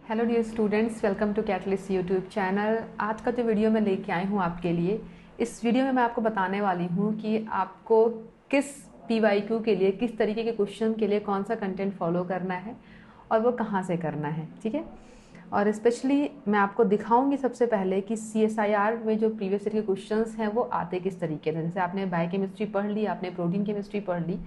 Hello dear students, welcome to catalyst YouTube channel. आज का जो वीडियो मैं लेके आई हूँ आपके लिए, इस वीडियो में मैं आपको बताने वाली हूँ कि आपको किस पीवाईक्यू के लिए, किस तरीके के क्वेश्चन के लिए कौन सा कंटेंट फॉलो करना है और वो कहाँ से करना है। ठीक है, और स्पेशली मैं आपको दिखाऊंगी सबसे पहले कि CSIR में जो प्रीवियस ईयर के क्वेश्चंस हैं वो आते किस तरीके से। जैसे आपने बायोकेमिस्ट्री पढ़ ली, आपने प्रोटीन केमिस्ट्री पढ़ ली,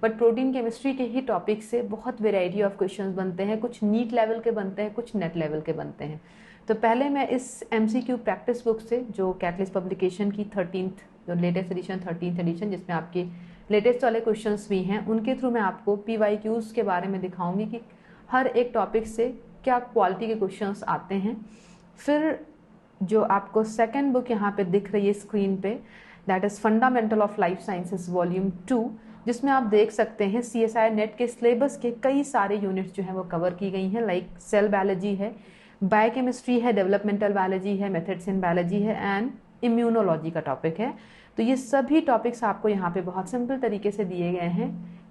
बट प्रोटीन केमिस्ट्री के ही टॉपिक से बहुत वेराइटी ऑफ क्वेश्चंस बनते हैं। कुछ नीट लेवल के बनते हैं, कुछ नेट लेवल के बनते हैं। तो पहले मैं इस MCQ प्रैक्टिस बुक से, जो कैटलिस्ट पब्लिकेशन की 13th जो लेटेस्ट एडिशन 13th एडिशन जिसमें आपके लेटेस्ट वाले क्वेश्चंस भी हैं, उनके थ्रू मैं आपको PYQs के बारे में दिखाऊंगी कि हर एक टॉपिक से क्या क्वालिटी के क्वेश्चंस आते हैं। फिर जो आपको सेकंड बुक यहाँ पे दिख रही है स्क्रीन पे, that is fundamental of life sciences volume 2, जिसमें आप देख सकते हैं CSIR नेट के सिलेबस के कई सारे यूनिट्स जो हैं वो कवर की गई हैं। लाइक सेल बायोलॉजी है, बायोकेमिस्ट्री है, डेवलपमेंटल बायोलॉजी है, मेथड्स इन बायोलॉजी है एंड इम्यूनोलॉजी का टॉपिक है। तो ये सभी टॉपिक्स आपको यहाँ पे बहुत सिंपल तरीके से दिए गए हैं।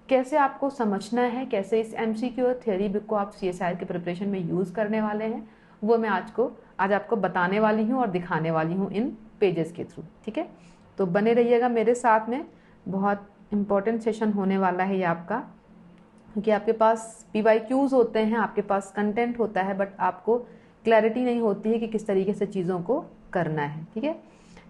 कैसे आपको समझना है, कैसे इस MCQ और थ्योरी बुक को आप CSIR के प्रिपरेशन में यूज़ करने वाले हैं, वो मैं आज आपको बताने वाली हूँ और दिखाने वाली हूँ इन पेजेस के थ्रू। ठीक है, तो बने रहिएगा मेरे साथ में। बहुत इम्पॉर्टेंट सेशन होने वाला है ये आपका, क्योंकि आपके पास PYQs होते हैं, आपके पास कंटेंट होता है, बट आपको क्लैरिटी नहीं होती है कि किस तरीके से चीज़ों को करना है। ठीक है,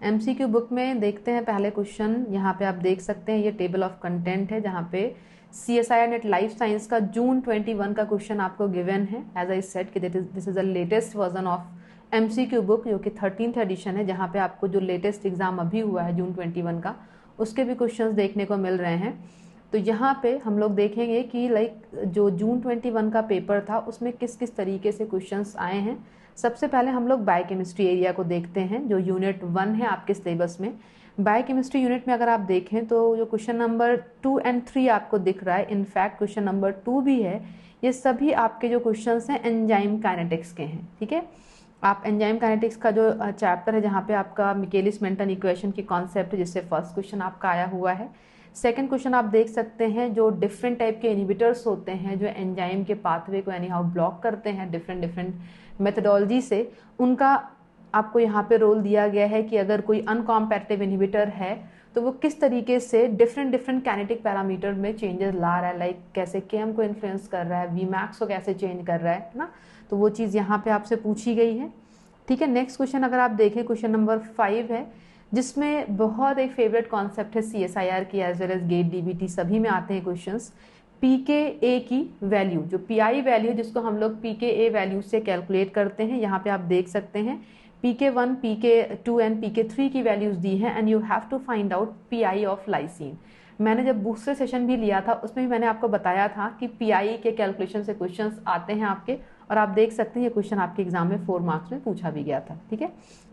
MCQ बुक में देखते हैं पहले क्वेश्चन। यहाँ पे आप देख सकते हैं ये टेबल ऑफ कंटेंट है, जहाँ पे CSIR नेट लाइफ साइंस का जून 21 का क्वेश्चन आपको गिवन है। एज आई सेड कि this is the latest version of MCQ book, जो कि 13th एडिशन है, जहाँ पे आपको जो लेटेस्ट एग्जाम अभी हुआ है जून 21 का, उसके भी क्वेश्चंस देखने को मिल रहे हैं। तो यहाँ पे हम लोग देखेंगे कि लाइक जो जून 21 का पेपर था उसमें किस किस तरीके से क्वेश्चंस आए हैं। सबसे पहले हम लोग बायोकेमिस्ट्री एरिया को देखते हैं, जो यूनिट 1 है आपके सिलेबस में। बायोकेमिस्ट्री यूनिट में अगर आप देखें तो जो क्वेश्चन नंबर 2 और 3 आपको दिख रहा है, इनफैक्ट क्वेश्चन नंबर 2 भी है, ये सभी आपके जो क्वेश्चंस हैं एंजाइम काइनेटिक्स के हैं। ठीक है, आप एंजाइम काइनेटिक्स का जो चैप्टर है, जहाँ पे आपका मिकेलिस मेंटन इक्वेशन की कॉन्सेप्ट है, जिससे फर्स्ट क्वेश्चन आपका आया हुआ है। सेकंड क्वेश्चन आप देख सकते हैं जो डिफरेंट टाइप के इनहिबिटर्स होते हैं, जो एंजाइम के पाथवे को एनी हाउ ब्लॉक करते हैं डिफरेंट मेथडोलॉजी से, उनका आपको यहाँ पे रोल दिया गया है कि अगर कोई अनकॉम्पैटिटिव इनहिबिटर है तो वो किस तरीके से डिफरेंट काइनेटिक पैरामीटर में चेंजेस ला रहा है। लाइक कैसे Km को इन्फ्लुएंस कर रहा है, Vmax को कैसे चेंज कर रहा है ना। तो वो चीज़ यहाँ पे आपसे पूछी गई है। ठीक है, नेक्स्ट क्वेश्चन अगर आप देखें, क्वेश्चन नंबर 5 है, जिसमें बहुत एक फेवरेट कॉन्सेप्ट है CSIR की, as well as GATE DBT सभी में आते हैं क्वेश्चंस। PKA की वैल्यू, जो PI वैल्यू जिसको हम लोग PKA वैल्यू से कैलकुलेट करते हैं, यहाँ पे आप देख सकते हैं PK1, PK2 एंड PK3 की वैल्यूज दी हैं, and you have to find out PI of lysine. मैंने जब दूसरे सेशन भी लिया था उसमें भी मैंने आपको बताया था कि PI के कैलकुलेशन से क्वेश्चंस आते हैं आपके, और आप देख सकते हैं ये क्वेश्चन आपके एग्जाम में 4 मार्क्स में पूछा भी गया था। ठीक है,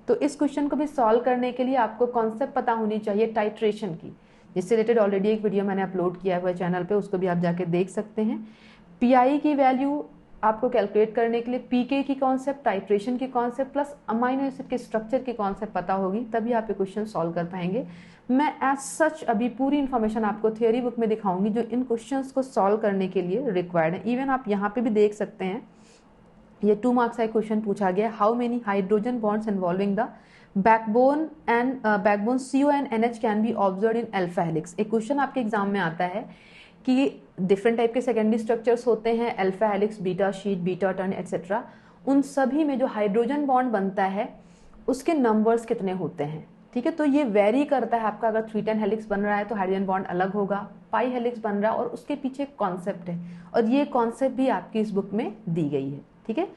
तो इस क्वेश्चन को भी सॉल्व करने के लिए आपको कॉन्सेप्ट पता होनी चाहिए टाइट्रेशन की, जिससे रिलेटेड ऑलरेडी एक वीडियो मैंने अपलोड किया हुआ है चैनल पे, उसको भी आप जाके देख सकते हैं। PI की वैल्यू आपको कैलकुलेट करने के लिए PK की कॉन्सेप्ट, टाइट्रेशन की कॉन्सेप्ट प्लस अमाइनो एसिड के स्ट्रक्चर की कॉन्सेप्ट पता होगी, तभी आप ये क्वेश्चन सॉल्व कर पाएंगे। मैं एज सच अभी पूरी इन्फॉर्मेशन आपको थ्योरी बुक में दिखाऊंगी जो इन क्वेश्चंस को सॉल्व करने के लिए रिक्वायर्ड है। इवन आप यहाँ पे भी देख सकते हैं, ये 2 मार्क्स का क्वेश्चन पूछा गया, how many hydrogen bonds involving the backbone CO and NH can be observe in alpha helix. एक क्वेश्चन आपके एग्जाम में आता है कि डिफरेंट टाइप के सेकेंडरी स्ट्रक्चर्स होते हैं, alpha helix, beta sheet, beta turn etcetera, उन सभी में जो हाइड्रोजन बॉन्ड बनता है उसके नंबर्स कितने होते हैं। ठीक है, तो ये वेरी करता है आपका। अगर 310 हेलिक्स बन रहा है तो हाइड्रोजन बॉन्ड अलग होगा, पाई हेलिक्स बन रहा है और उसके पीछे कॉन्सेप्ट है, और ये कॉन्सेप्ट भी आपकी इस बुक में दी गई है। ठीक है,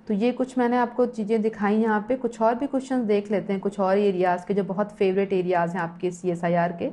तो ये कुछ मैंने आपको चीज़ें दिखाई यहाँ पे। कुछ और भी क्वेश्चन देख लेते हैं, कुछ और एरियाज के जो बहुत फेवरेट एरियाज हैं आपके CSIR के।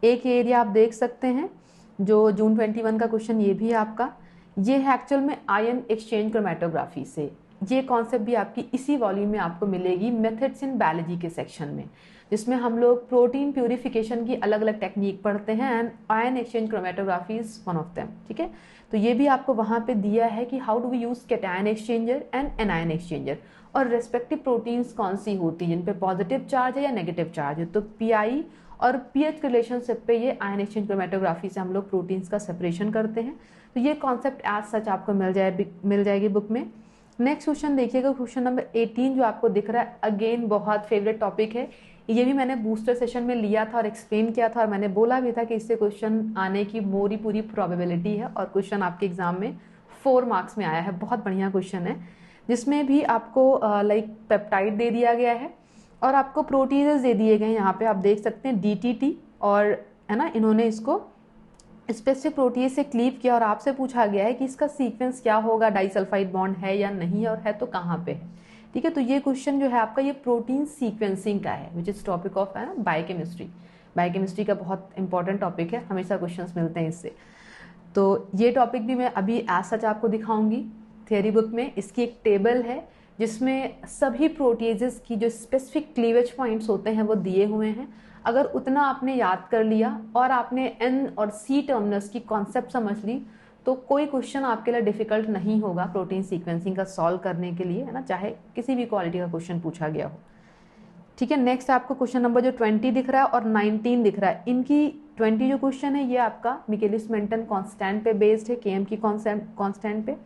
एक एरिया आप देख सकते हैं जो जून 21 का क्वेश्चन, ये भी आपका, ये है एक्चुअल में आयन एक्सचेंज क्रोमेटोग्राफी से। ये कॉन्सेप्ट भी आपकी इसी वॉल्यूम में आपको मिलेगी मेथड्स इन बायोलॉजी के सेक्शन में, जिसमें हम लोग प्रोटीन प्यूरिफिकेशन की अलग अलग टेक्निक पढ़ते हैं, and ion exchange chromatography is one of them. ठीक है, तो ये भी आपको वहाँ पे दिया है कि how do we use cation exchanger and anion exchanger, और रेस्पेक्टिव प्रोटीन्स कौन सी होती है जिन पे पॉजिटिव चार्ज है या नेगेटिव चार्ज है। तो PI और pH रिलेशनशिप पे ये आयन एक्सचेंज क्रोमेटोग्राफी से हम लोग प्रोटीन्स का सेपरेशन करते हैं। तो ये कॉन्सेप्ट एज सच आपको मिल जाएगी बुक में। नेक्स्ट क्वेश्चन देखिएगा, क्वेश्चन नंबर 18 जो आपको दिख रहा है, अगेन बहुत फेवरेट टॉपिक है। ये भी मैंने बूस्टर सेशन में लिया था और एक्सप्लेन किया था, और मैंने बोला भी था कि इससे क्वेश्चन आने की पूरी प्रोबेबिलिटी है, और क्वेश्चन आपके एग्जाम में 4 मार्क्स में आया है। बहुत बढ़िया क्वेश्चन है, जिसमें भी आपको लाइक पेप्टाइड दे दिया गया है और आपको प्रोटीजेस दे दिए गए हैं। यहाँ पे आप देख सकते हैं DTT, और है ना, इन्होंने इसको स्पेसिफिक प्रोटीज से क्लीव किया और आपसे पूछा गया है कि इसका सीक्वेंस क्या होगा, डाइसल्फाइड बॉन्ड है या नहीं है, और है तो कहाँ पे है। ठीक है, तो ये क्वेश्चन जो है आपका ये प्रोटीन सीक्वेंसिंग का है, विच इज टॉपिक ऑफ है ना बायोकेमिस्ट्री। बायोकेमिस्ट्री का बहुत इंपॉर्टेंट टॉपिक है, हमेशा क्वेश्चंस मिलते हैं इससे। तो ये टॉपिक भी मैं अभी एज सच आपको दिखाऊंगी थियरी बुक में। इसकी एक टेबल है जिसमें सभी प्रोटीजेस की जो स्पेसिफिक क्लीवेज पॉइंट्स होते हैं वो दिए हुए हैं। अगर उतना आपने याद कर लिया और आपने N और C टर्मिनल्स की कॉन्सेप्ट समझ ली, तो कोई क्वेश्चन आपके लिए डिफिकल्ट नहीं होगा प्रोटीन सीक्वेंसिंग का सॉल्व करने के लिए, है ना, चाहे किसी भी क्वालिटी का क्वेश्चन पूछा गया हो। ठीक है, नेक्स्ट आपको क्वेश्चन नंबर जो 20 दिख रहा है और 19 दिख रहा है, इनकी 20 जो क्वेश्चन है ये आपका मिकेलिस मेंटन कांस्टेंट पे बेस्ड है, Km की कांस्टेंट पे।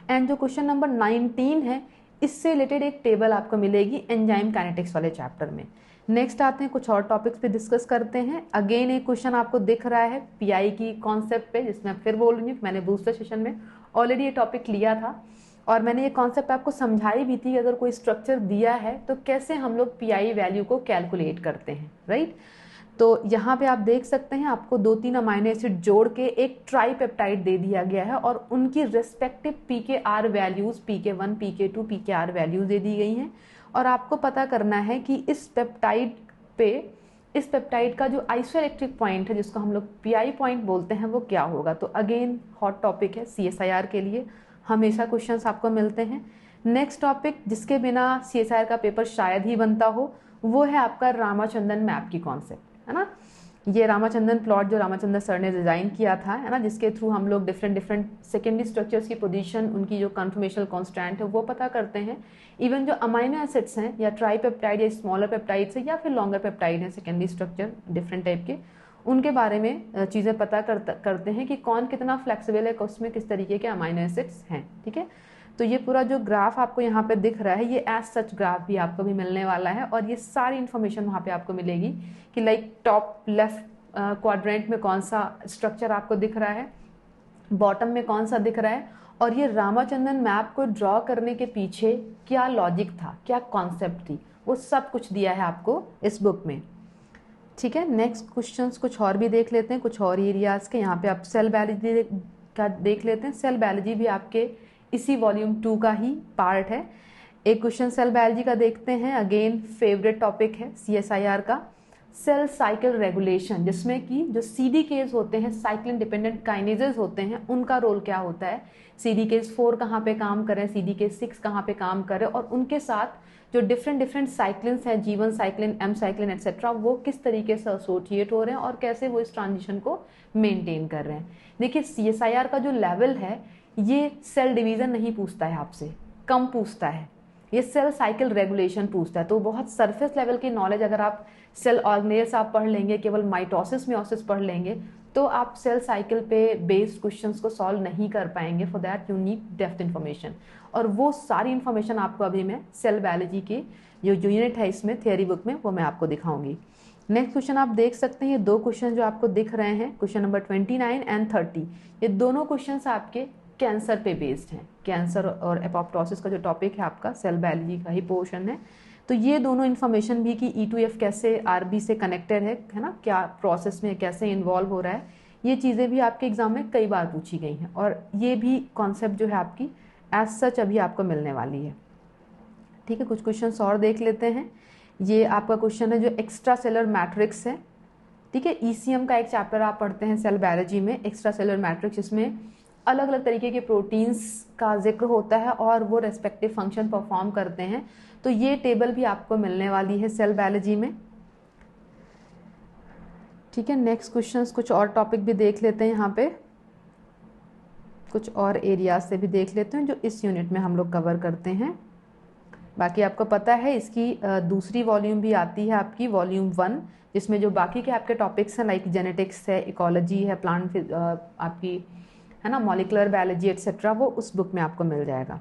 एंड जो क्वेश्चन नंबर 19 है, इससे रिलेटेड एक टेबल आपको मिलेगी एंजाइम काइनेटिक्स वाले चैप्टर में। नेक्स्ट आते हैं, कुछ और टॉपिक्स पे डिस्कस करते हैं। अगेन एक क्वेश्चन आपको दिख रहा है PI की कॉन्सेप्ट पे, जिसमें फिर बोल रही हूँ मैंने बूस्टर सेशन में ऑलरेडी ये टॉपिक लिया था और मैंने ये कॉन्सेप्ट आपको समझाई भी थी कि अगर कोई स्ट्रक्चर दिया है तो कैसे हम लोग PI वैल्यू को कैलकुलेट करते हैं, राइट। तो यहाँ पे आप देख सकते हैं आपको 2-3 अमाइनो एसिड जोड़ के एक ट्राईपेप्टाइड दे दिया गया है और उनकी respective PKR values PK1, PK2, PKR values दे दी गई हैं। और आपको पता करना है कि इस पेप्टाइड का जो आइसोइलेक्ट्रिक पॉइंट है, जिसको हम लोग PI पॉइंट बोलते हैं, वो क्या होगा। तो अगेन हॉट टॉपिक है CSIR के लिए, हमेशा क्वेश्चंस आपको मिलते हैं। नेक्स्ट टॉपिक जिसके बिना CSIR का पेपर शायद ही बनता हो, वो है आपका रामाचंद्रन मैप की कॉन्सेप्ट, है ना। ये रामाचंद्रन प्लॉट जो रामाचंद्रन सर ने डिजाइन किया था, है ना, जिसके थ्रू हम लोग डिफरेंट सेकेंडरी स्ट्रक्चर्स की पोजीशन, उनकी जो कन्फर्मेशनल कांस्टेंट है वो पता करते हैं। इवन जो अमाइनो एसिड्स हैं या ट्राईपेप्टाइड या स्मॉलर पेप्टाइड्स है या फिर लॉन्गर पेप्टाइड है, सेकेंडरी स्ट्रक्चर डिफरेंट टाइप के, उनके बारे में चीज़ें पता करते हैं कि कौन कितना फ्लेक्सिबल है, उसमें किस तरीके के अमाइनो एसिड्स हैं। ठीक है, तो ये पूरा जो ग्राफ आपको यहाँ पे दिख रहा है, ये एज सच ग्राफ भी आपको भी मिलने वाला है और ये सारी इन्फॉर्मेशन वहाँ पे आपको मिलेगी कि लाइक टॉप लेफ्ट क्वाड्रेंट में कौन सा स्ट्रक्चर आपको दिख रहा है, बॉटम में कौन सा दिख रहा है, और ये रामाचंद्रन मैप को ड्रॉ करने के पीछे क्या लॉजिक था, क्या कॉन्सेप्ट थी, वो सब कुछ दिया है आपको इस बुक में। ठीक है, नेक्स्ट क्वेश्चंस कुछ और भी देख लेते हैं, कुछ और एरियाज के। यहाँ पे आप सेल बायोलॉजी का देख लेते हैं। सेल बायोलॉजी भी आपके इसी वॉल्यूम 2 का ही पार्ट है। एक क्वेश्चन सेल बायोलॉजी का देखते हैं, अगेन फेवरेट टॉपिक है CSIR का, सेल साइकिल रेगुलेशन, जिसमें कि जो CDKs होते हैं, साइक्लिन डिपेंडेंट काइनेजेस होते हैं, उनका रोल क्या होता है, CDKs 4 कहाँ पे काम करें, CDK 6 कहाँ पे काम करें, और उनके साथ जो डिफरेंट साइक्लिन्स हैं, G1 cyclin, M cyclin etcetera, वो किस तरीके से एसोसिएट हो रहे हैं और कैसे वो इस ट्रांजिशन को मेंटेन कर रहे हैं। देखिए CSIR का जो लेवल है, ये सेल डिवीजन नहीं पूछता है आपसे, कम पूछता है, ये सेल साइकिल रेगुलेशन पूछता है। तो बहुत सरफेस लेवल की नॉलेज अगर आप सेल ऑर्गेनेल्स आप पढ़ लेंगे, केवल माइटोसिस मियोसिस पढ़ लेंगे, तो आप सेल साइकिल पे बेस्ड क्वेश्चंस को सॉल्व नहीं कर पाएंगे। For that you need depth information, और वो सारी इन्फॉर्मेशन आपको अभी मैं सेल बायोलॉजी की जो यूनिट है इसमें थियरी बुक में, वो मैं आपको दिखाऊंगी। नेक्स्ट क्वेश्चन आप देख सकते हैं, ये 2 क्वेश्चन जो आपको दिख रहे हैं, क्वेश्चन नंबर 29 एंड 30, ये दोनों क्वेश्चन आपके कैंसर पे बेस्ड है। कैंसर और एपोप्टोसिस का जो टॉपिक है आपका सेल बायोलॉजी का ही पोर्शन है। तो ये दोनों इन्फॉर्मेशन भी कि E2F कैसे RB से कनेक्टेड है ना, क्या प्रोसेस में कैसे इन्वॉल्व हो रहा है, ये चीज़ें भी आपके एग्जाम में कई बार पूछी गई हैं, और ये भी कॉन्सेप्ट जो है आपकी एज सच अभी आपको मिलने वाली है। ठीक है, कुछ क्वेश्चन और देख लेते हैं। ये आपका क्वेश्चन है जो एक्स्ट्रा सेलर मैट्रिक्स है। ठीक है, ECM का एक चैप्टर आप पढ़ते हैं सेल बायोलॉजी में, एक्स्ट्रा सेलर मैट्रिक्स, जिसमें अलग अलग तरीके के प्रोटीन्स का जिक्र होता है और वो रेस्पेक्टिव फंक्शन परफॉर्म करते हैं। तो ये टेबल भी आपको मिलने वाली है सेल बायोलॉजी में। ठीक है, नेक्स्ट क्वेश्चंस कुछ और टॉपिक भी देख लेते हैं, यहाँ पे कुछ और एरियाज से भी देख लेते हैं जो इस यूनिट में हम लोग कवर करते हैं। बाकी आपको पता है इसकी दूसरी वॉल्यूम भी आती है आपकी वॉल्यूम 1, जिसमें जो बाकी के आपके टॉपिक्स हैं लाइक जेनेटिक्स है, इकोलॉजी है, प्लांट आपकी है ना, मॉलिकुलर बायोलॉजी एटसेट्रा, वो उस बुक में आपको मिल जाएगा।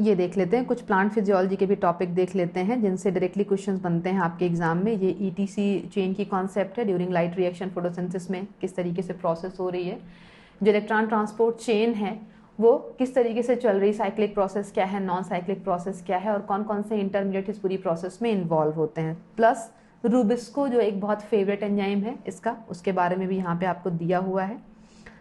ये देख लेते हैं, कुछ प्लांट फिजियोलॉजी के भी टॉपिक देख लेते हैं जिनसे डायरेक्टली क्वेश्चंस बनते हैं आपके एग्जाम में। ये ईटीसी चेन की कॉन्सेप्ट है, ड्यूरिंग लाइट रिएक्शन फोटोसिंथेसिस में किस तरीके से प्रोसेस हो रही है। जो इलेक्ट्रॉन ट्रांसपोर्ट चेन है वो किस तरीके से चल रही, साइक्लिक प्रोसेस क्या है, नॉन साइक्लिक प्रोसेस क्या है, और कौन कौन से इंटरमीडिएट इस पूरी प्रोसेस में इन्वॉल्व होते हैं। प्लस रूबिस्को जो एक बहुत फेवरेट एंजाइम है इसका, उसके बारे में भी यहाँ पे आपको दिया हुआ है।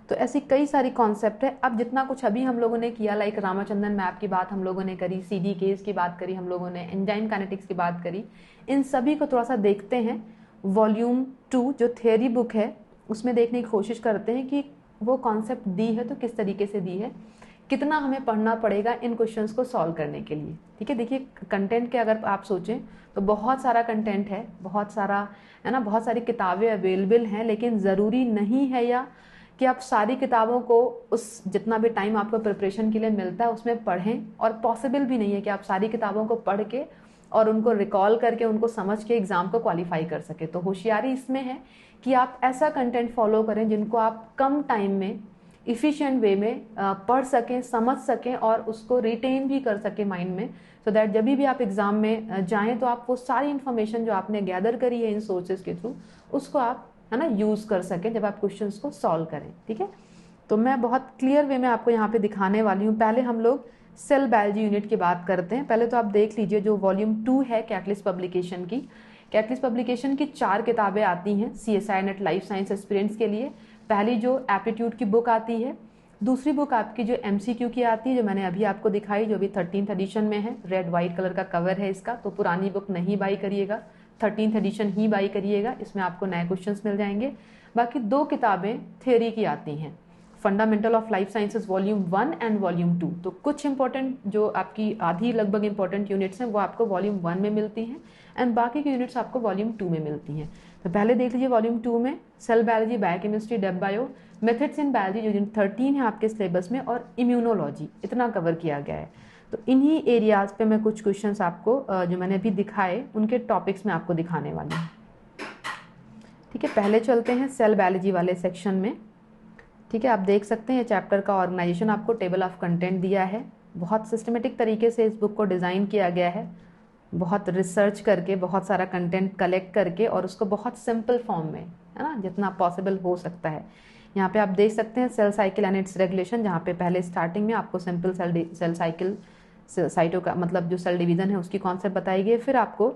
तो ऐसी कई सारी कॉन्सेप्ट है। अब जितना कुछ अभी हम लोगों ने किया, लाइक रामाचंद्रन मैप की बात हम लोगों ने करी, CDKs की बात करी हम लोगों ने, एंजाइम काइनेटिक्स की बात करी, इन सभी को थोड़ा सा देखते हैं। वॉल्यूम 2 जो थियरी बुक है उसमें देखने की कोशिश करते हैं कि वो कॉन्सेप्ट दी है तो किस तरीके से दी है, कितना हमें पढ़ना पड़ेगा इन क्वेश्चंस को सॉल्व करने के लिए। ठीक है, देखिए कंटेंट के अगर आप सोचें तो बहुत सारा कंटेंट है, बहुत सारा है ना, बहुत सारी किताबें अवेलेबल हैं, लेकिन ज़रूरी नहीं है या कि आप सारी किताबों को उस जितना भी टाइम आपको प्रिपरेशन के लिए मिलता है उसमें पढ़ें, और पॉसिबल भी नहीं है कि आप सारी किताबों को पढ़ के और उनको रिकॉल करके उनको समझ के एग्ज़ाम को क्वालिफाई कर सके। तो होशियारी इसमें है कि आप ऐसा कंटेंट फॉलो करें जिनको आप कम टाइम में इफ़िशिएंट वे में पढ़ सकें, समझ सकें और उसको रिटेन भी कर सकें माइंड में, सो दैट जब भी आप एग्ज़ाम में जाएं तो आप वो सारी इन्फॉर्मेशन जो आपने गैदर करी है इन सोर्सेज के थ्रू उसको आप है ना यूज़ कर सकें जब आप क्वेश्चंस को सॉल्व करें। ठीक है, तो मैं बहुत क्लियर वे में आपको यहाँ पे दिखाने वाली हूँ। पहले हम लोग सेल बायोलॉजी यूनिट की बात करते हैं। पहले तो आप देख लीजिए जो वॉल्यूम 2 है कैटलिस्ट पब्लिकेशन की, कैटलिस्ट पब्लिकेशन की 4 किताबें आती हैं CSI net life science aspirants के लिए। पहली जो एप्टीट्यूड की बुक आती है, दूसरी बुक आपकी जो MCQ की आती है जो मैंने अभी आपको दिखाई, जो अभी 13th एडिशन में है, रेड वाइट कलर का कवर है इसका, तो पुरानी बुक नहीं बाई करिएगा, 13th एडिशन ही बाई करिएगा, इसमें आपको नए क्वेश्चंस मिल जाएंगे। बाकी 2 किताबें थ्योरी की आती हैं, fundamental of life sciences volume 1 and volume 2। तो कुछ इंपॉर्टेंट जो आपकी आधी लगभग इंपॉर्टेंट यूनिट्स हैं वो आपको वॉल्यूम 1 में मिलती हैं एंड बाकी की यूनिट्स आपको वॉल्यूम 2 में मिलती हैं। तो पहले देख लीजिए वॉल्यूम 2 में cell biology, biochemistry, dev bio, methods in biology जो यूनिट 13 है आपके सिलेबस में, और इम्यूनोलॉजी, इतना कवर किया गया है। तो इन्हीं एरियाज पे मैं कुछ क्वेश्चंस आपको जो मैंने अभी दिखाए उनके टॉपिक्स में आपको दिखाने वाली हूँ। ठीक है, पहले चलते हैं सेल बायोलॉजी वाले सेक्शन में। ठीक है, आप देख सकते हैं चैप्टर का ऑर्गेनाइजेशन आपको टेबल ऑफ कंटेंट दिया है। बहुत सिस्टमेटिक तरीके से इस बुक को डिज़ाइन किया गया है, बहुत रिसर्च करके, बहुत सारा कंटेंट कलेक्ट करके, और उसको बहुत सिंपल फॉर्म में, है ना, जितना पॉसिबल हो सकता है। यहाँ पे आप देख सकते हैं cell cycle and its regulation, जहाँ पे पहले स्टार्टिंग में आपको सिंपल सेल साइकिल, साइटो का मतलब जो सेल डिवीजन है उसकी कॉन्सेप्ट बताई गई है। फिर आपको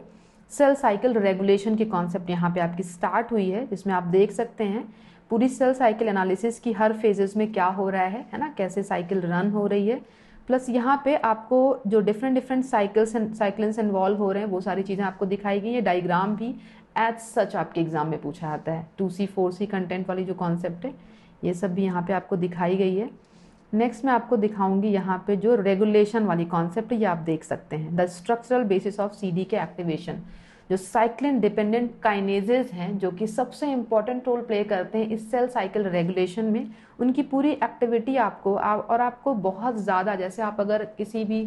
सेल साइकिल रेगुलेशन की कॉन्सेप्ट यहाँ पे आपकी स्टार्ट हुई है, जिसमें आप देख सकते हैं पूरी सेल साइकिल एनालिसिस की हर फेजेस में क्या हो रहा है ना, कैसे साइकिल रन हो रही है। प्लस यहाँ पे आपको जो डिफरेंट साइक्लिन्स इन्वॉल्व हो रहे हैं वो सारी चीज़ें आपको दिखाई गई है। डायग्राम भी एज सच आपके एग्जाम में पूछा जाता है। 2C 4C कंटेंट वाली जो कॉन्सेप्ट है ये सब भी यहाँ पे आपको दिखाई गई है। नेक्स्ट मैं आपको दिखाऊंगी यहाँ पे जो रेगुलेशन वाली कॉन्सेप्ट है, ये आप देख सकते हैं, the structural basis of CDK activation. जो साइक्लिन डिपेंडेंट काइनेजेज हैं जो कि सबसे इंपॉर्टेंट रोल प्ले करते हैं इस सेल साइकिल रेगुलेशन में, उनकी पूरी एक्टिविटी आपको और आपको बहुत ज़्यादा, जैसे आप अगर किसी भी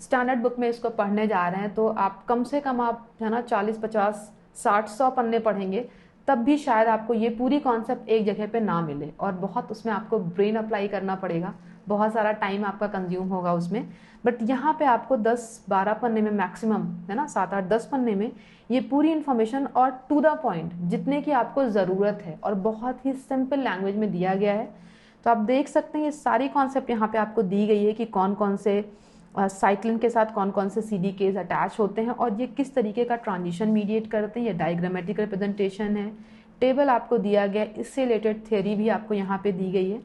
स्टैंडर्ड बुक में इसको पढ़ने जा रहे हैं तो आप कम से कम आप है ना 40, 50, 60, 100 पन्ने पढ़ेंगे तब भी शायद आपको ये पूरी कॉन्सेप्ट एक जगह पे ना मिले, और बहुत उसमें आपको ब्रेन अप्लाई करना पड़ेगा, बहुत सारा टाइम आपका कंज्यूम होगा उसमें। बट यहाँ पे आपको 10-12 पन्ने में मैक्सिमम, है ना, 7-8-10 पन्ने में ये पूरी इन्फॉर्मेशन और टू द पॉइंट जितने की आपको ज़रूरत है और बहुत ही सिंपल लैंग्वेज में दिया गया है। तो आप देख सकते हैं ये सारी कॉन्सेप्ट यहाँ पे आपको दी गई है कि कौन कौन से साइक्लिन के साथ कौन कौन से CDKs अटैच होते हैं और ये किस तरीके का ट्रांजिशन मीडिएट करते हैं। ये डायग्रामेटिक रिप्रेजेंटेशन है, टेबल आपको दिया गया, इससे रिलेटेड थ्योरी भी आपको यहाँ पे दी गई है।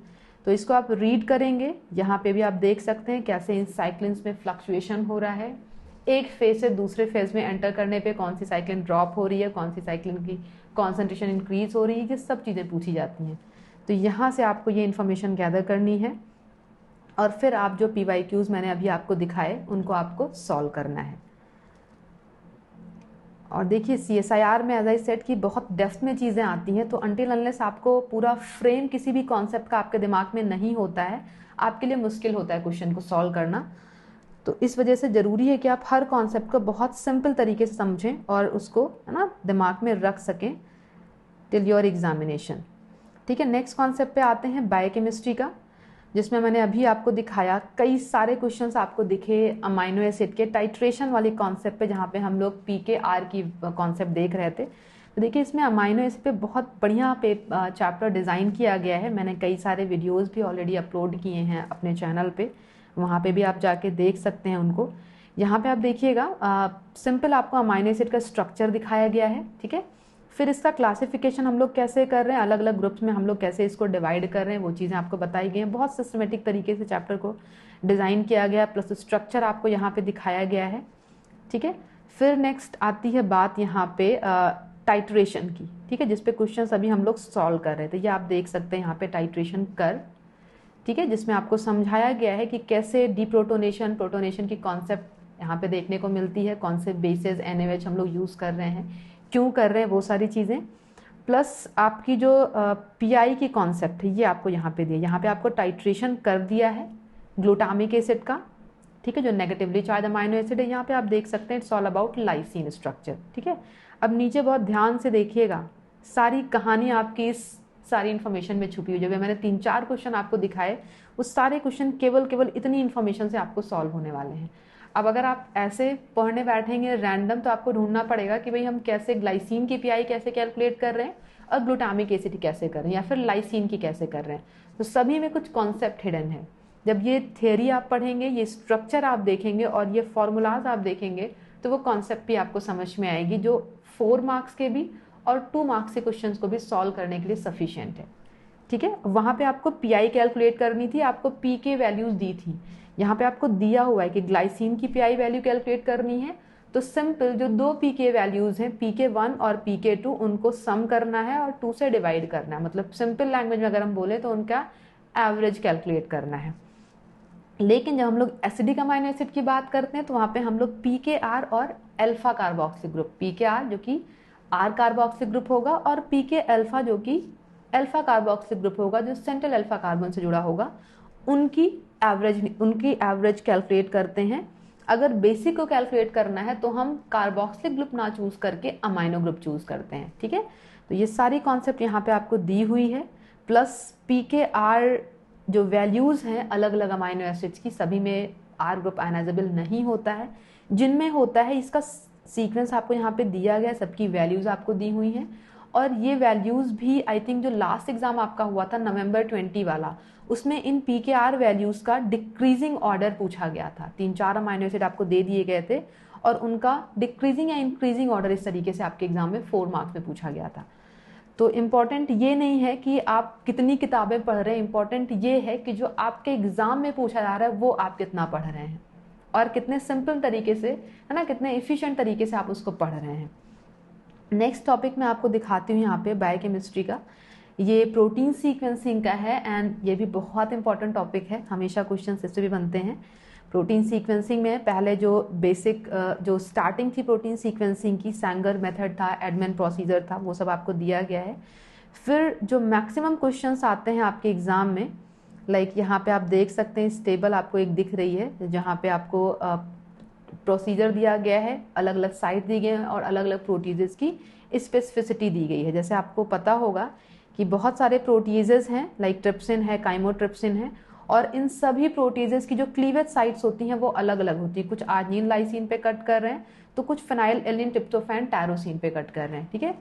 तो इसको आप रीड करेंगे, यहाँ पे भी आप देख सकते हैं कैसे इन साइक्लिन्स में फ्लक्चुएशन हो रहा है, एक फेज से दूसरे फेज में एंटर करने पे कौन सी साइक्लिन ड्रॉप हो रही है, कौन सी साइक्लिन की कॉन्सेंट्रेशन इंक्रीज हो रही है, ये सब चीज़ें पूछी जाती हैं। तो यहाँ से आपको ये इन्फॉर्मेशन गैदर करनी है और फिर आप जो PYQs मैंने अभी आपको दिखाए उनको आपको सॉल्व करना है। और देखिए CSIR में एज आई सेड कि बहुत डेप्थ में चीज़ें आती हैं, तो अनटिल अनलेस आपको पूरा फ्रेम किसी भी कॉन्सेप्ट का आपके दिमाग में नहीं होता है, आपके लिए मुश्किल होता है क्वेश्चन को सॉल्व करना। तो इस वजह से ज़रूरी है कि आप हर कॉन्सेप्ट को बहुत सिंपल तरीके से समझें और उसको, है ना, दिमाग में रख सकें टिल योर एग्जामिनेशन। ठीक है, नेक्स्ट कॉन्सेप्ट पे आते हैं बायोकेमिस्ट्री का। जिसमें मैंने अभी आपको दिखाया कई सारे क्वेश्चंस आपको दिखे अमाइनो एसिड के टाइट्रेशन वाले कॉन्सेप्ट पे, जहाँ पे हम लोग PKR की कॉन्सेप्ट देख रहे थे। तो देखिए इसमें अमाइनो एसिड पे बहुत बढ़िया चैप्टर डिज़ाइन किया गया है। मैंने कई सारे वीडियोज़ भी ऑलरेडी अपलोड किए हैं अपने चैनल पे, वहाँ पे भी आप जाके देख सकते हैं उनको। यहाँ पे आप देखिएगा सिंपल आपको अमाइनो एसिड का स्ट्रक्चर दिखाया गया है, ठीक है। फिर इसका क्लासिफिकेशन हम लोग कैसे कर रहे हैं, अलग अलग ग्रुप्स में हम लोग कैसे इसको डिवाइड कर रहे हैं, वो चीज़ें आपको बताई गई हैं। बहुत सिस्टमेटिक तरीके से चैप्टर को डिज़ाइन किया गया, प्लस स्ट्रक्चर आपको यहाँ पे दिखाया गया है, ठीक है। फिर नेक्स्ट आती है बात यहाँ पे टाइट्रेशन की, ठीक है, जिसपे क्वेश्चन अभी हम लोग सॉल्व कर रहे थे। ये आप देख सकते हैं यहाँ पे टाइट्रेशन कर, ठीक है, जिसमें आपको समझाया गया है कि कैसे डीप्रोटोनेशन प्रोटोनेशन की कॉन्सेप्ट यहाँ पे देखने को मिलती है, कौन से बेसिस NaOH हम लोग यूज़ कर रहे हैं, क्यों कर रहे हैं, वो सारी चीज़ें। प्लस आपकी जो PI की कॉन्सेप्ट है ये आपको यहाँ पे दिया, यहाँ पे आपको टाइट्रेशन कर दिया है ग्लूटामिक एसिड का, ठीक है, जो नेगेटिवली चार्ज अमाइनो एसिड है। यहाँ पे आप देख सकते हैं it's all about lysine structure, ठीक है। अब नीचे बहुत ध्यान से देखिएगा, सारी कहानी आपकी इस सारी इन्फॉर्मेशन में छुपी हुई। जब मैंने 3-4 क्वेश्चन आपको दिखाए, उस सारे क्वेश्चन केवल इतनी इन्फॉर्मेशन से आपको सॉल्व होने वाले हैं। अब अगर आप ऐसे पढ़ने बैठेंगे रैंडम, तो आपको ढूंढना पड़ेगा कि भाई हम कैसे ग्लाइसिन की PI कैसे कैलकुलेट कर रहे हैं और ग्लूटामिक एसिड कैसे कर रहे हैं, या फिर लाइसिन की कैसे कर रहे हैं। तो सभी में कुछ कॉन्सेप्ट हिडन है। जब ये थियोरी आप पढ़ेंगे, ये स्ट्रक्चर आप देखेंगे और ये फॉर्मूलाज आप देखेंगे, तो वो कॉन्सेप्ट भी आपको समझ में आएगी, जो 4 मार्क्स के भी और 2 मार्क्स के क्वेश्चंस को भी सॉल्व करने के लिए सफिशिएंट है, ठीक है। वहाँ पे आपको PI कैलकुलेट करनी थी, आपको PK वैल्यूज दी थी। यहाँ पे आपको दिया हुआ है कि ग्लाइसिन की PI वैल्यू कैलकुलेट करनी है, तो सिंपल जो 2 PK वैल्यूज हैं, PK1 और PK2, उनको सम करना है और 2 से डिवाइड करना है। मतलब सिंपल लैंग्वेज में अगर हम बोले तो उनका एवरेज कैलकुलेट करना है। लेकिन जब हम लोग एसिडिक अमाइनो एसिड की बात करते हैं, तो वहाँ पे हम लोग PKR और अल्फा कार्बोक्सिल ग्रुप, PKR जो कि R कार्बोक्सिल ग्रुप होगा, और PK अल्फा जो कि अल्फा कार्बोक्सिल ग्रुप होगा, जो सेंट्रल अल्फा कार्बन से जुड़ा होगा, उनकी एवरेज कैलकुलेट करते हैं। अगर बेसिक को कैलकुलेट करना है तो हम कार्बोक्सिल ग्रुप ना चूज करके अमाइनो ग्रुप चूज करते हैं, ठीक है। तो ये सारी कॉन्सेप्ट यहाँ पे आपको दी हुई है। प्लस PKR जो वैल्यूज हैं अलग अलग अमाइनो एसिड्स की, सभी में R ग्रुप आयनाइजेबल नहीं होता है, जिनमें होता है इसका सीक्वेंस आपको यहाँ पे दिया गया, सबकी वैल्यूज आपको दी हुई हैं। और ये वैल्यूज भी आई थिंक जो लास्ट एग्जाम आपका हुआ था November 20 वाला, उसमें इन PKR वैल्यूज का डिक्रीजिंग ऑर्डर पूछा गया था। 3-4 अमाइनो एसिड आपको दे दिए गए थे और उनका डिक्रीजिंग या इंक्रीजिंग ऑर्डर इस तरीके से आपके एग्जाम में 4 मार्क्स में पूछा गया था। तो इम्पॉर्टेंट ये नहीं है कि आप कितनी किताबें पढ़ रहे हैं, इम्पॉर्टेंट ये है कि जो आपके एग्जाम में पूछा जा रहा है वो आप कितना पढ़ रहे हैं और कितने सिंपल तरीके से, है ना, कितने एफिशिएंट तरीके से आप उसको पढ़ रहे हैं। नेक्स्ट टॉपिक मैं आपको दिखाती हूँ यहाँ पे बायोकेमिस्ट्री का, ये प्रोटीन सीक्वेंसिंग का है, एंड ये भी बहुत इंपॉर्टेंट टॉपिक है, हमेशा क्वेश्चन इससे भी बनते हैं। प्रोटीन सीक्वेंसिंग में पहले जो बेसिक जो स्टार्टिंग थी प्रोटीन सीक्वेंसिंग की, सैंगर मेथड था, एडमन प्रोसीजर था, वो सब आपको दिया गया है। फिर जो मैक्सिमम क्वेश्चंस आते हैं आपके एग्जाम में, लाइक यहाँ पे आप देख सकते हैं, इस टेबल आपको एक दिख रही है जहाँ पे आपको प्रोसीजर दिया गया है, अलग अलग साइट दी गई है और अलग अलग प्रोटीजेस की स्पेसिफिसिटी दी गई है। जैसे आपको पता होगा कि बहुत सारे प्रोटीजेस हैं, लाइक ट्रिप्सिन है, काइमोट्रिप्सिन है, और इन सभी प्रोटीजेस की जो क्लीवेज साइट्स होती हैं वो अलग अलग होती है। कुछ आर्जिनिन लाइसिन पे कट कर रहे हैं, तो कुछ फिनाइल एलिन ट्रिप्टोफैन टायरोसिन पे कट कर रहे हैं, ठीक है।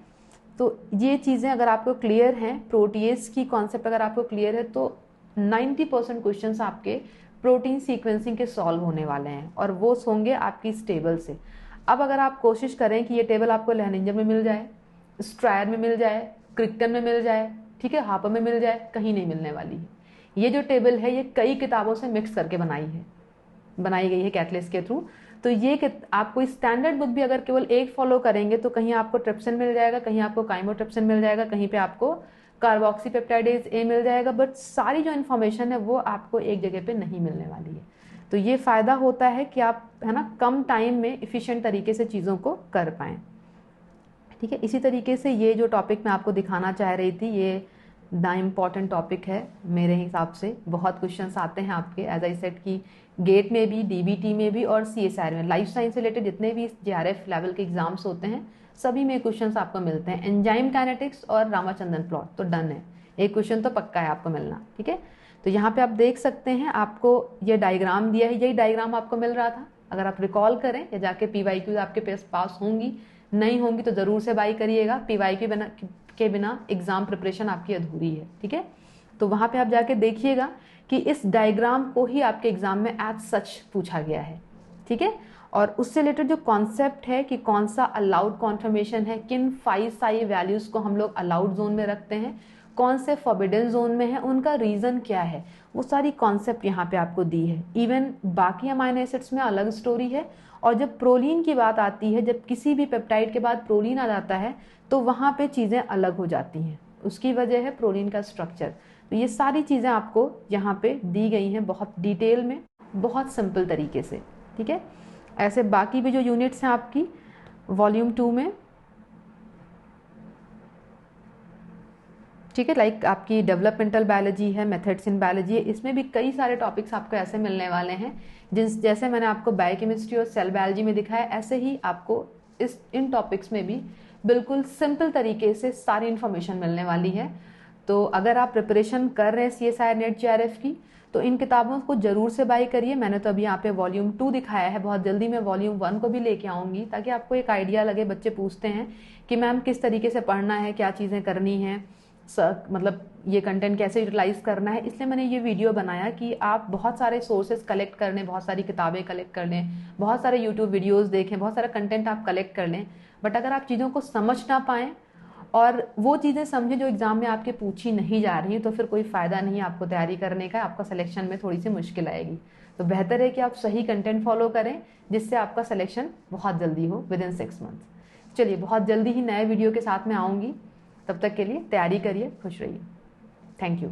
तो ये चीज़ें अगर आपको क्लियर हैं, प्रोटीएज की कॉन्सेप्ट अगर आपको क्लियर है, तो 90% क्वेश्चंस आपके प्रोटीन सीक्वेंसिंग के सॉल्व होने वाले हैं, और वो होंगे आपकी इस टेबल से। अब अगर आप कोशिश करें कि ये टेबल आपको लैनिंजर में मिल जाए, स्ट्रायर में मिल जाए, क्रिक्टन में मिल जाए, ठीक है, हापर में मिल जाए, कहीं नहीं मिलने वाली है। ये जो टेबल है ये कई किताबों से मिक्स करके बनाई गई है कैटलिस्ट के थ्रू। तो ये आपको स्टैंडर्ड बुक भी अगर केवल एक फॉलो करेंगे तो कहीं आपको ट्रिप्सिन मिल जाएगा, कहीं आपको काइमोट्रिप्सिन मिल जाएगा, कहीं पे आपको कार्बोक्सीपेप्टाइडेज ए मिल जाएगा, बट सारी जो इन्फॉर्मेशन है वो आपको एक जगह पे नहीं मिलने वाली है। तो ये फ़ायदा होता है कि आप, है ना, कम टाइम में इफ़िशिएंट तरीके से चीज़ों को कर पाएँ, ठीक है। इसी तरीके से ये जो टॉपिक मैं आपको दिखाना चाह रही थी, ये द इम्पॉर्टेंट टॉपिक है मेरे हिसाब से। बहुत क्वेश्चंस आते हैं आपके, एज आई सेड की गेट में भी, DBT में भी और CSIR में, लाइफ साइंस रिलेटेड जितने भी JRF लेवल के एग्जाम्स होते हैं सभी में क्वेश्चंस आपको मिलते हैं। एंजाइम काइनेटिक्स और रामाचंद्रन प्लॉट तो डन है, एक क्वेश्चन तो पक्का है आपको मिलना, ठीक है। तो यहाँ पे आप देख सकते हैं, आपको ये डायग्राम दिया है, यही डायग्राम आपको मिल रहा था। अगर आप रिकॉल करें या जाके PYQ आपके पास होंगी, नहीं होंगी तो ज़रूर से बाई करिएगा। PYQ के बिना एग्ज़ाम प्रिपरेशन आपकी अधूरी है, ठीक है। तो वहाँ पे आप जाके देखिएगा कि इस डायग्राम को ही आपके एग्ज़ाम में एज सच पूछा गया है, ठीक है। और उससे रिलेटेड जो कॉन्सेप्ट है कि कौन सा अलाउड कॉन्फर्मेशन है, किन 5 साई वैल्यूज़ को हम लोग अलाउड जोन में रखते हैं, कौन से फॉरबिडन जोन में है, उनका रीज़न क्या है, वो सारी कॉन्सेप्ट यहाँ पे आपको दी है। इवन बाकी अमाइनो एसिड्स में अलग स्टोरी है। और जब प्रोलीन की बात आती है, जब किसी भी पेप्टाइड के बाद प्रोलीन आ जाता है, तो वहाँ पे चीज़ें अलग हो जाती हैं। उसकी वजह है प्रोलीन का स्ट्रक्चर। तो ये सारी चीज़ें आपको यहाँ पे दी गई हैं बहुत डिटेल में, बहुत सिंपल तरीके से, ठीक है। ऐसे बाकी भी जो यूनिट्स हैं आपकी वॉल्यूम 2 में, ठीक है, लाइक आपकी डेवलपमेंटल बायोलॉजी है, मेथड्स इन बायोलॉजी है, इसमें भी कई सारे टॉपिक्स आपको ऐसे मिलने वाले हैं जैसे मैंने आपको बायोकेमिस्ट्री और सेल बायोलॉजी में दिखाया, ऐसे ही आपको इन टॉपिक्स में भी बिल्कुल सिंपल तरीके से सारी इन्फॉर्मेशन मिलने वाली है। तो अगर आप प्रिपरेशन कर रहे हैं CSIR नेट JRF की, तो इन किताबों को जरूर से बाई करिए। मैंने तो अभी यहाँ पे वॉल्यूम 2 दिखाया है, बहुत जल्दी मैं वॉल्यूम 1 को भी लेके आऊँगी, ताकि आपको एक आइडिया लगे। बच्चे पूछते हैं कि मैम किस तरीके से पढ़ना है, क्या चीज़ें करनी है, मतलब ये कंटेंट कैसे यूटिलाइज करना है। इसलिए मैंने ये वीडियो बनाया कि आप बहुत सारे सोर्सेज कलेक्ट कर लें, बहुत सारी किताबें कलेक्ट कर लें, बहुत सारे यूट्यूब वीडियोस देखें, बहुत सारा कंटेंट आप कलेक्ट कर लें। बट अगर आप चीज़ों को समझ ना पाएँ और वो चीज़ें समझें जो एग्ज़ाम में आपके पूछी नहीं जा रही, तो फिर कोई फ़ायदा नहीं आपको तैयारी करने का, आपका सिलेक्शन में थोड़ी सी मुश्किल आएगी। तो बेहतर है कि आप सही कंटेंट फॉलो करें, जिससे आपका सिलेक्शन बहुत जल्दी हो, विदिन 6 मंथ्स। चलिए, बहुत जल्दी ही नए वीडियो के साथ में आऊँगी। तब तक के लिए तैयारी करिए, खुश रहिए। Thank you.